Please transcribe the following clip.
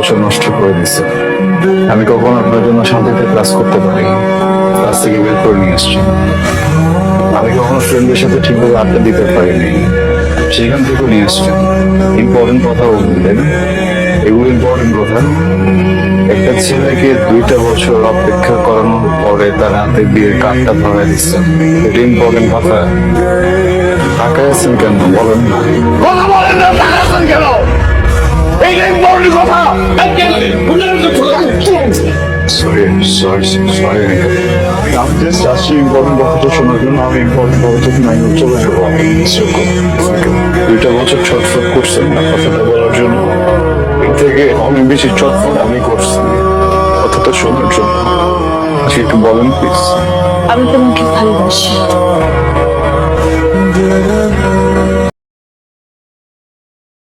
বছর নষ্ট করে দিচ্ছে। আমি কখনো আপনার জন্য শান্তিতে ক্লাস করতে পারি, ক্লাস থেকে বের করে নিয়ে আসছি। আমি কখনো ফ্রেন্ডদের সাথে ঠিকভাবে আড্ডা দিতে পারিনি, সেখান থেকেও নিয়ে আসছেন। ইম্পর্টেন্ট কথা বললেন, এগুলো ইম্পর্টেন্ট কথা। একটা ছেলেকে 2টা বছর অপেক্ষা করানোর পরে তার হাতে বিয়ের কার্ডটা ধরে দিচ্ছেন, এটা ইম্পর্টেন্ট কথা। তাকায় আছেন কেন বলেন না? কথা বলেন না, তাকায় আছেন কেন? এইটা ইম্পর্টেন্ট কথা। সরি সরি সরি, আমি জাস্ট আসছি ইম্পর্টেন্ট কথাটা শোনার জন্য। আমি ইম্পর্টেন্ট কথাটা শুনে চলে যাবো। আমি 2টা বছর ছটফট করছেন না কথাটা বলার জন্য, এর থেকে অনেক বেশি ছটফট আমি করছি কথাটা শোনার জন্য। আজকে একটু বলেন প্লিজ। আমি তোমাকে ভালোবাসি।